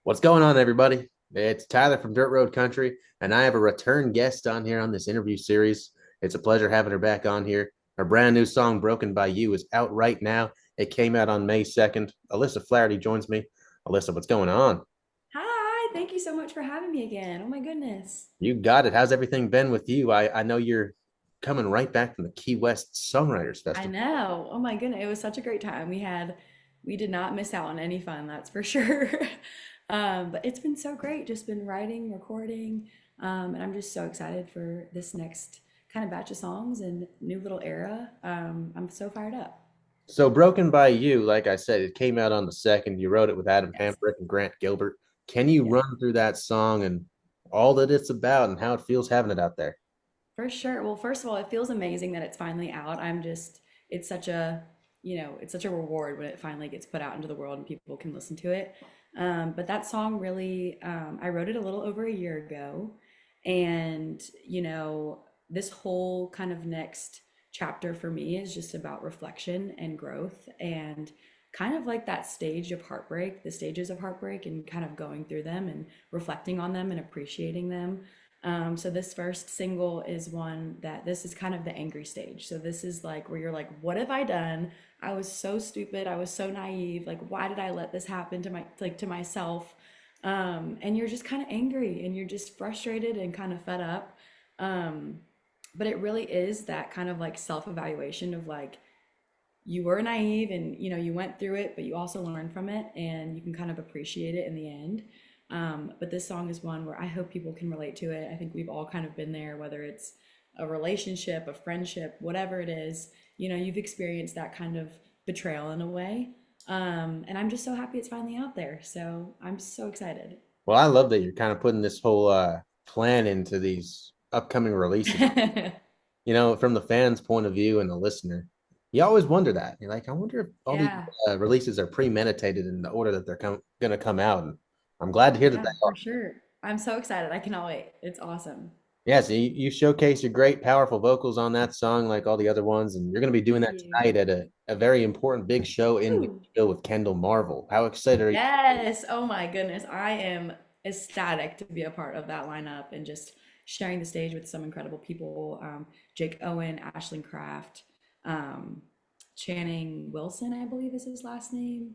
What's going on, everybody? It's Tyler from Dirt Road Country, and I have a return guest on here on this interview series. It's a pleasure having her back on here. Her brand new song, Broken by You, is out right now. It came out on May 2nd. Alyssa Flaherty joins me. Alyssa, what's going on? Hi, thank you so much for having me again. Oh my goodness. You got it. How's everything been with you? I know you're coming right back from the Key West Songwriters I Festival. know. Oh my goodness. It was such a great time. We did not miss out on any fun, that's for sure. But it's been so great. Just been writing, recording, and I'm just so excited for this next kind of batch of songs and new little era. I'm so fired up. So, Broken by You, like I said, it came out on the 2nd. You wrote it with Adam Yes. Hambrick and Grant Gilbert. Can you Yes. run through that song and all that it's about and how it feels having it out there? For sure. Well, first of all, it feels amazing that it's finally out. It's such it's such a reward when it finally gets put out into the world and people can listen to it. But that song really, I wrote it a little over a year ago. And, this whole kind of next chapter for me is just about reflection and growth and kind of like that stage of heartbreak, the stages of heartbreak, and kind of going through them and reflecting on them and appreciating them. So this first single is one that this is kind of the angry stage. So this is like where you're like, what have I done? I was so stupid. I was so naive. Like, why did I let this happen to myself? And you're just kind of angry and you're just frustrated and kind of fed up. Um, but it really is that kind of like self-evaluation of like you were naive and you went through it, but you also learned from it and you can kind of appreciate it in the end. But this song is one where I hope people can relate to it. I think we've all kind of been there, whether it's a relationship, a friendship, whatever it is, you've experienced that kind of betrayal in a way. And I'm just so happy it's finally out there. So I'm so excited. Well, I love that you're kind of putting this whole plan into these upcoming releases. From the fans' point of view and the listener, you always wonder that. You're like, I wonder if all these Yeah, releases are premeditated in the order that they're going to come out. And I'm glad to hear that they yeah, are. for sure. I'm so excited. I cannot wait. It's awesome. Yes, you showcase your great, powerful vocals on that song, like all the other ones, and you're going to be doing Thank that you. tonight at a very important big show in Woo. Nashville with Kendall Marvel. How excited are you? Yes. Oh my goodness. I am ecstatic to be a part of that lineup and just sharing the stage with some incredible people. Jake Owen, Ashlyn Kraft, um, Channing Wilson, I believe is his last name.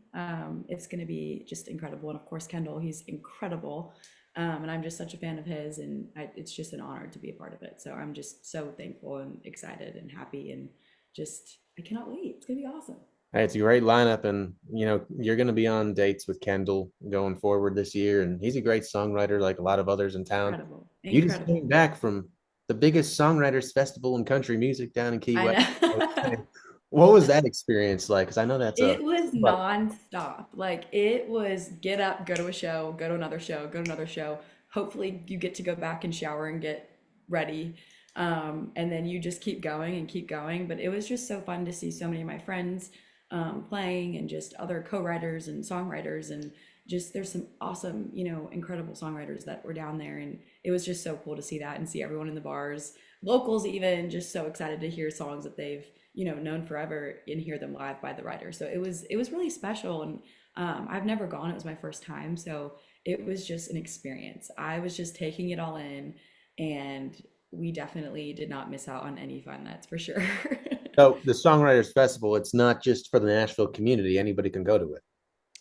It's going to be just incredible. And of course, Kendall, he's incredible. And I'm just such a fan of his, and it's just an honor to be a part of it. So I'm just so thankful and excited and happy, and just I cannot wait. It's gonna be awesome. Hey, it's a great lineup, and you're going to be on dates with Kendall going forward this year, and he's a great songwriter, like a lot of others in town. Incredible, You just came incredible. back from the biggest songwriters festival in country music down in Key I West. know. What was that experience like? Because I know that's a It was but nonstop. Like it was get up, go to a show, go to another show, go to another show. Hopefully you get to go back and shower and get ready. And then you just keep going and keep going. But it was just so fun to see so many of my friends playing and just other co-writers and songwriters and just there's some awesome, incredible songwriters that were down there. And it was just so cool to see that and see everyone in the bars, locals even, just so excited to hear songs that they've known forever and hear them live by the writer. So it was really special, and I've never gone. It was my first time, so it was just an experience. I was just taking it all in, and we definitely did not miss out on any fun. That's for sure. so the Songwriters Festival, it's not just for the Nashville community. Anybody can go to it.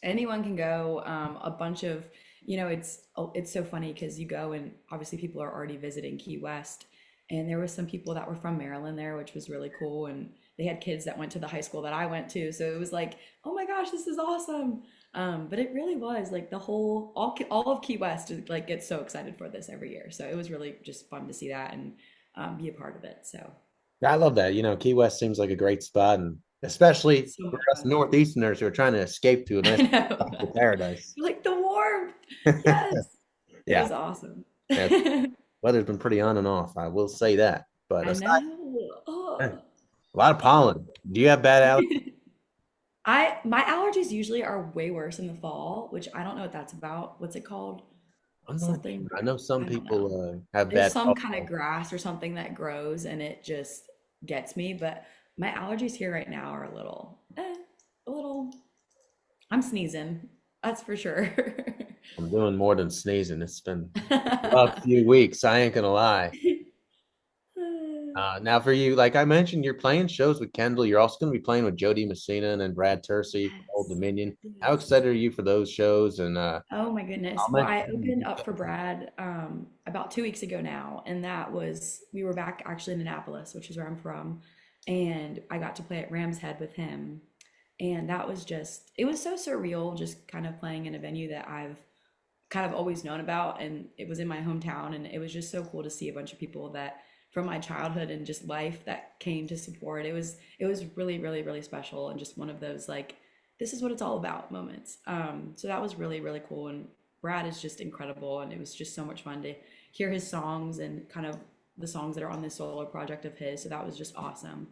Anyone can go. A bunch of it's so funny because you go and obviously people are already visiting Key West, and there was some people that were from Maryland there, which was really cool, and they had kids that went to the high school that I went to, so it was like, oh my gosh, this is awesome. But it really was like the whole all of Key West like gets so excited for this every year, so it was really just fun to see that and be a part of it. So I love that. Key West seems like a great spot, and especially so for much us fun. Northeasterners who are trying to escape to a nice I know. tropical paradise. Like the warmth. Yes. It Yeah, was awesome. yeah. Weather's been pretty on and off. I will say that. But I aside, know. a Oh. lot of pollen. Do you have bad allergies? My allergies usually are way worse in the fall, which I don't know what that's about. What's it called? I'm not sure. Something, I know some I don't know. people have There's bad some kind of pollen. grass or something that grows and it just gets me, but my allergies here right now are a little, a little, I'm sneezing. That's for sure. I'm doing more than sneezing. It's been a rough few weeks. I ain't gonna lie. Now for you, like I mentioned, you're playing shows with Kendall. You're also going to be playing with Jody Messina and then Brad Tersey from Old Yes. Dominion. How Yes. excited are you for those shows? And Oh my goodness. I'll Well, mention I opened up for Brad about 2 weeks ago now, and that was we were back actually in Annapolis, which is where I'm from, and I got to play at Ram's Head with him, and that was just it was so surreal, just kind of playing in a venue that I've kind of always known about, and it was in my hometown, and it was just so cool to see a bunch of people that from my childhood and just life that came to support. It was really really really special, and just one of those like this is what it's all about moments. So that was really really cool, and Brad is just incredible, and it was just so much fun to hear his songs and kind of the songs that are on this solo project of his. So that was just awesome.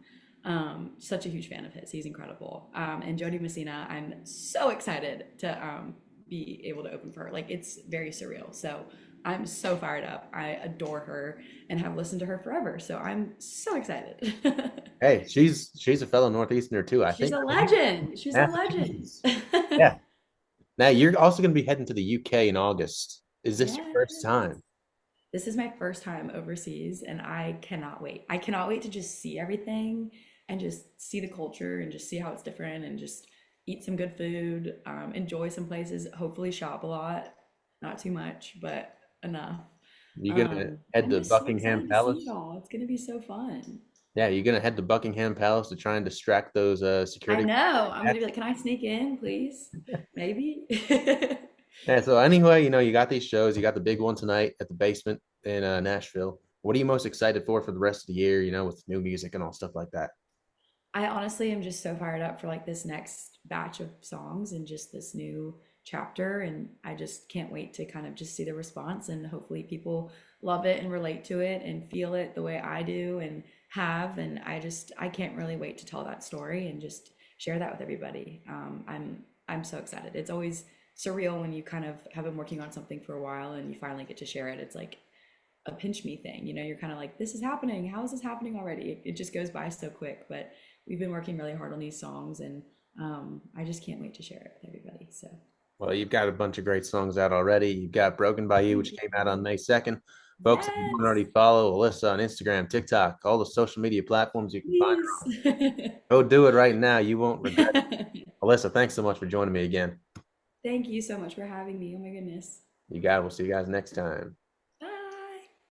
Such a huge fan of his. He's incredible. And Jody Messina, I'm so excited to be able to open for her. Like it's very surreal. So I'm so fired up. I adore her and have listened to her forever. So I'm so excited. hey, she's a fellow Northeasterner too. I She's think a from legend. She's a legend. Massachusetts. Yeah. Now you're also going to be heading to the UK in August. Is this your first Yes. time? This is my first time overseas and I cannot wait. I cannot wait to just see everything and just see the culture and just see how it's different and just eat some good food, enjoy some places, hopefully shop a lot, not too much, but enough. You're going to head I'm to just so Buckingham excited to see it Palace? all. It's gonna be so fun. Yeah, you're going to head to Buckingham Palace to try and distract those I security. know. I'm gonna be like, can I sneak in, please? Maybe. Yeah, so anyway, you got these shows. You got the big one tonight at the basement in Nashville. What are you most excited for the rest of the year, with new music and all stuff like that? I honestly am just so fired up for like this next batch of songs and just this new chapter. And I just can't wait to kind of just see the response and hopefully people love it and relate to it and feel it the way I do and have. And I can't really wait to tell that story and just share that with everybody. I'm so excited. It's always surreal when you kind of have been working on something for a while and you finally get to share it. It's like a pinch me thing. You're kind of like, this is happening. How is this happening already? It just goes by so quick. But we've been working really hard on these songs, and I just can't wait to share it with everybody. So Well, you've got a bunch of great songs out already. You've got Broken by You, thank which came out on you. May 2nd. Folks, if you don't Yes, already follow Alyssa on Instagram, TikTok, all the social media platforms you can find please. her on, go do it right now. You won't regret it. Alyssa, thanks so much for joining me again. Thank you so much for having me. Oh my goodness. You got it. We'll see you guys next time.